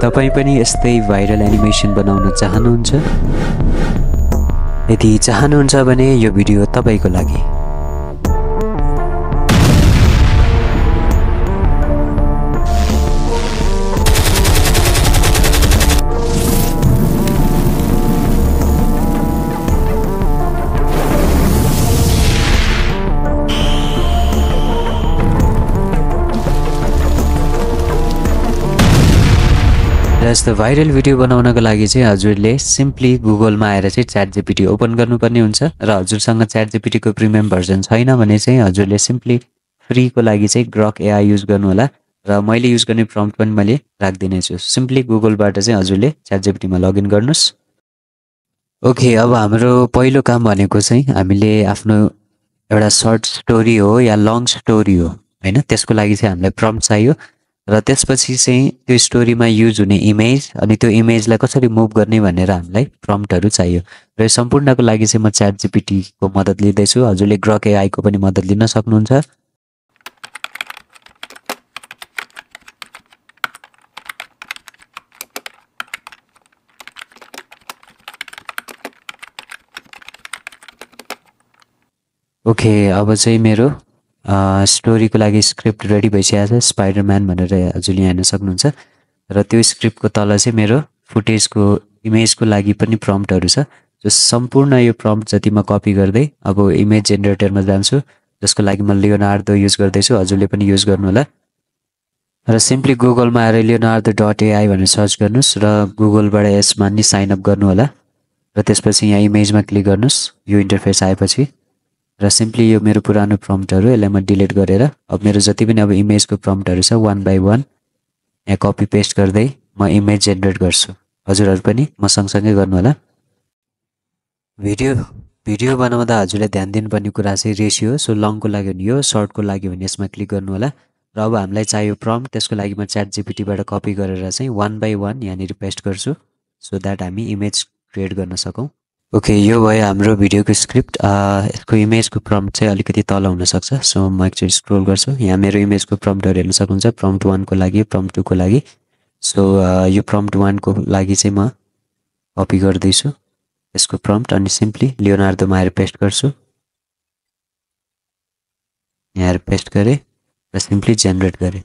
तपाई पनि यस्तै भाइरल एनिमेसन बनाउन चाहनुहुन्छ? यदि चाहनुहुन्छ भने यो भिडियो तपाईको लागि। यस्तो भाइरल भिडियो बनाउनको लागि चाहिँ हजुरले सिम्पली गुगलमा आएर चाहिँ च्याटजीपीटी ओपन गर्नुपर्ने हुन्छ र हजुरसँग च्याटजीपीटी को प्रिमियम भर्जन छैन भने चाहिँ हजुरले सिम्पली फ्री को लागि चाहिँ ग्रक एआई युज गर्नु होला र मैले युज गर्ने प्रम्प्ट पनि मैले राख्दिने छु। सिम्पली गुगलबाट चाहिँ हजुरले च्याटजीपीटी मा लगइन गर्नुस्। ओके, अब हाम्रो पहिलो काम भनेको चाहिँ हामीले आफ्नो एउटा सर्ट स्टोरी हो या लङ स्टोरी हो हैन, त्यसको लागि चाहिँ हामीलाई प्रम्प्ट चाहियो र त्यसपछि चाहिँ त्यो स्टोरीमा युज हुने इमेज अनि त्यो इमेजलाई कसरी मुभ गर्ने भनेर हामीलाई प्रम्प्टहरु चाहियो। र यो सम्पूर्णको लागि चाहिँ म च्याटजीपीटी को मद्दत लिँदै छु। हजुरले ग्रक एआई को पनि मद्दत लिन सक्नुहुन्छ। ओके, अब चाहिँ मेरो स्टोरी को लागि स्क्रिप्ट रेडी भइसकेको छ, स्पाइडरम्यान भनेर हजुरले हेर्न सक्नुहुन्छ। र त्यो स्क्रिप्टको तल चाहिँ मेरो फुटेजको इमेजको लागि पनि प्रम्प्टहरु छ। जो सम्पूर्ण यो प्रम्प्ट जति म कपी गर्दै अब इमेज जेनेरेटरमा जान्छु, जसको लागि म लियोनार्डो युज गर्दै छु। हजुरले पनि युज गर्नु होला र सिम्पली गुगलमा आएर leonardo.ai भनेर सर्च गर्नुस् र गुगलबाट यसमा नि साइन अप गर्नु होला र त्यसपछि यहाँ इमेजमा क्लिक गर्नुस्। यो इन्टरफेस आएपछि र सिम्पली यो मेरो पुरानो प्रम्प्टहरु यसलाई म डिलिट गरेर अब मेरो जति पनि अब इमेजको प्रम्प्टहरु छ वन बाइ वन यहाँ कपी पेस्ट गर्दै म इमेज जेनेरेट गर्छु। हजुरहरु पनि म सँगसँगै गर्नु होला। भिडियो बनाउँदा हजुरले ध्यान दिनुपर्ने कुरा चाहिँ रेशियो। सो लङ को लागि भने यो, सर्ट को लागि भने यसमा क्लिक गर्नु होला। र अब हामीलाई चाहियो प्रम्प्ट, त्यसको लागि म च्याटजीपीटी बाट कपी गरेर चाहिँ वन बाइ वन यहाँनिर पेस्ट गर्छु सो दैट हामी इमेज क्रिएट गर्न सकौं। ओके, यो भयो हाम्रो भिडियोको स्क्रिप्ट। यसको इमेजको प्रम्प्ट चाहिँ अलिकति तल हुन सक्छ, सो म एकचोटि स्क्रोल गर्छु। यहाँ मेरो इमेजको प्रम्प्टहरु हेर्न सक्नुहुन्छ, प्रम्प्ट 1 को लागि, प्रम्प्ट 2 को लागि। सो यो प्रम्प्ट 1 को लागि चाहिँ म कपी गर्दै छु यसको प्रम्प्ट अनि सिम्पली लियोनार्डोमा आएर पेस्ट गर्छु। यहाँ पेस्ट गरे र सिम्पली जेनेरेट गरे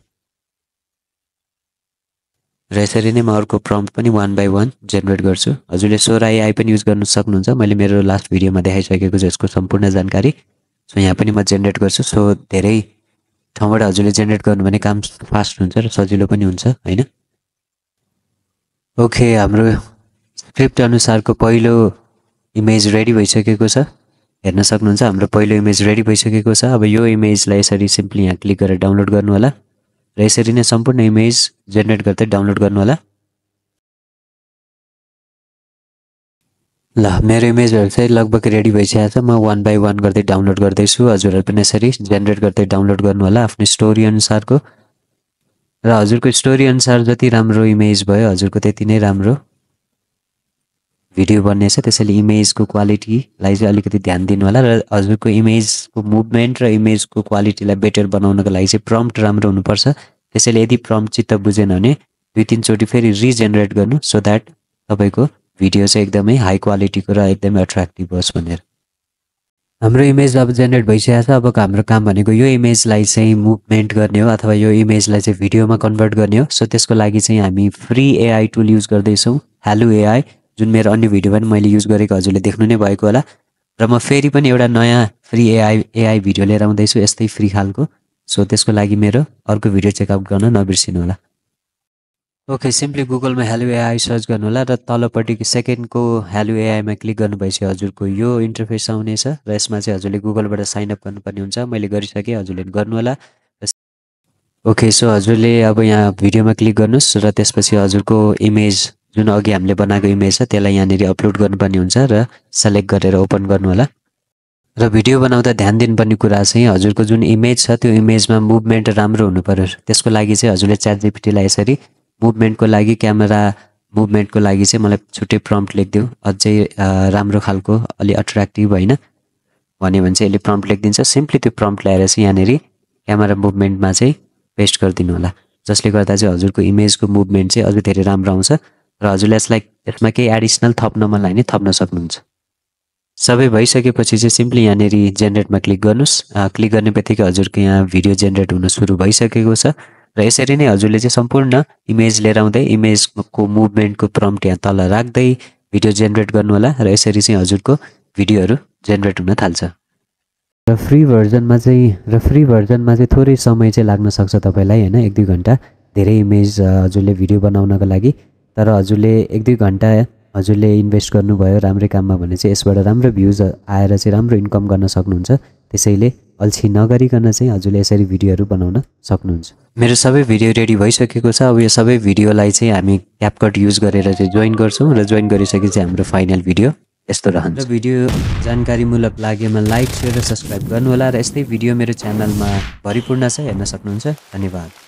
र यसरी नै म अर्को प्रम्प्ट पनि वन बाइ वन जेनेरेट गर्छु। हजुरले सोरा एआई पनि युज गर्न सक्नुहुन्छ। मैले मेरो लास्ट भिडियोमा देखाइसकेको छु यसको सम्पूर्ण जानकारी। सो यहाँ पनि म जेनेरेट गर्छु। सो धेरै ठाउँबाट हजुरले जेनेरेट गर्नु भने काम फास्ट हुन्छ र सजिलो पनि हुन्छ हैन। ओके, हाम्रो स्क्रिप्ट अनुसारको पहिलो इमेज रेडी भइसकेको छ। हेर्न सक्नुहुन्छ हाम्रो पहिलो इमेज रेडी भइसकेको छ। अब यो इमेजलाई यसरी सिम्पली यहाँ क्लिक गरेर डाउनलोड गर्नु होला र यसरी नै सम्पूर्ण इमेज जेनेरेट गर्दै डाउनलोड गर्नु होला। ल, मेरो इमेजहरु चाहिँ लगभग रेडी भइसकेको छ। म वन बाइ वन गर्दै डाउनलोड गर्दै छु। हजुरहरु पनि यसरी जेनेरेट गर्दै डाउनलोड गर्नु होला आफ्नो स्टोरी अनुसारको। र हजुरको स्टोरी अनुसार जति राम्रो इमेज भयो हजुरको त्यति नै राम्रो भिडियो बन्नेछ। त्यसैले इमेजको क्वालिटीलाई चाहिँ अलिकति ध्यान दिनु होला र हजुरको इमेजको मुभमेन्ट र इमेजको क्वालिटीलाई बेटर बनाउनको लागि चाहिँ प्रम्प्ट राम्रो हुनुपर्छ। त्यसैले यदि प्रम्प्ट चित्त बुझेन भने 2-3 चोटी फेरि रिजेनेरेट गर्नु सो दैट तपाईको भिडियो चाहिँ एकदमै हाई क्वालिटीको र एकदमै अट्र्याक्टिभ होस् भनेर। हाम्रो इमेज अब जेनेरेट भइसकेको छ। अब हाम्रो काम भनेको यो इमेजलाई चाहिँ मुभमेन्ट गर्ने हो अथवा यो इमेजलाई चाहिँ भिडियोमा कन्भर्ट गर्ने हो। सो त्यसको लागि चाहिँ हामी फ्री एआई टुल युज गर्दै छौं, हेलो एआई, जुन मेरो अन्य भिडियोमा पनि मैले युज गरेको हजुरले देख्नु नै भएको होला। र म फेरि पनि एउटा नयाँ फ्री एआई भिडियो लिएर आउँदै छु यस्तै फ्री खालको। सो त्यसको लागि मेरो अर्को भिडियो चेकआउट गर्न नबिर्सिनु होला। ओके, सिम्पली गुगलमा हेलो एआई सर्च गर्नु होला र तलपट्टिको सेकेन्डको हेलो एआई मा क्लिक गर्नुभएपछि हजुरको यो इन्टरफेस आउनेछ र यसमा चाहिँ हजुरले गुगलबाट साइन अप गर्नुपर्ने हुन्छ। मैले गरिसके, हजुरले गर्नु होला। ओके, सो हजुरले अब यहाँ भिडियोमा क्लिक गर्नुस् र त्यसपछि हजुरको इमेज जुन अघि हामीले बनाएको इमेज छ त्यसलाई यहाँनिर अपलोड गर्नुपर्ने हुन्छ र सेलेक्ट गरेर ओपन गर्नु होला। र भिडियो बनाउँदा ध्यान दिनुपर्ने कुरा चाहिँ हजुरको जुन इमेज छ त्यो इमेजमा मुभमेन्ट राम्रो हुनु पर्यो। त्यसको लागि चाहिँ हजुरले च्याटजीपीटीलाई यसरी मुभमेन्टको लागि, क्यामेरा मुभमेन्टको लागि चाहिँ मलाई छुट्टै प्रम्प्ट लेखिदिऊ, अझै राम्रो खालको, अलि अट्र्याक्टिभ हैन भन्यो भने चाहिँ यसले प्रम्प्ट लेखिदिन्छ। सिम्पली त्यो प्रम्प्ट ल्याएर चाहिँ यहाँनिर क्यामेरा मुभमेन्टमा चाहिँ पेस्ट गरिदिनु होला, जसले गर्दा चाहिँ हजुरको इमेजको मुभमेन्ट चाहिँ अझै धेरै राम्रो आउँछ र हजुरले यसमा केही एडिसनल थप्न मन लाग्यो भने थप्न सक्नुहुन्छ। सबै भइसकेपछि चाहिँ सिम्पली यहाँनिर जेनेरेटमा क्लिक गर्नुहोस्। क्लिक गर्ने बित्तिकै हजुरको यहाँ भिडियो जेनेरेट हुन सुरु भइसकेको छ र यसरी नै हजुरले चाहिँ सम्पूर्ण इमेज लिएर आउँदै इमेजको मुभमेन्टको प्रम्प्ट यहाँ तल राख्दै भिडियो जेनेरेट गर्नु होला र यसरी चाहिँ हजुरको भिडियोहरू जेनेरेट हुन थाल्छ। र फ्री भर्जनमा चाहिँ थोरै समय चाहिँ लाग्न सक्छ तपाईँलाई हैन, 1-2 घन्टा धेरै इमेज हजुरले भिडियो बनाउनको लागि। तर हजुरले 1-2 घन्टा हजुरले इन्भेस्ट गर्नुभयो राम्रै काममा भने चाहिँ यसबाट राम्रो भ्युज आएर चाहिँ राम्रो इन्कम गर्न सक्नुहुन्छ। त्यसैले अल्छी नगरिकन चाहिँ हजुरले यसरी भिडियोहरू बनाउन सक्नुहुन्छ। मेरो सबै भिडियो रेडी भइसकेको छ। अब यो सबै भिडियोलाई चाहिँ हामी क्यापकट युज गरेर चाहिँ जोइन गर्छौँ र जोइन गरिसकेपछि हाम्रो फाइनल भिडियो यस्तो रहन्छ। र भिडियो जानकारीमूलक लागेमा लाइक, सेयर र सब्सक्राइब गर्नु होला र यस्तै भिडियो मेरो च्यानलमा भरिपूर्ण छ, हेर्न सक्नुहुन्छ। धन्यवाद।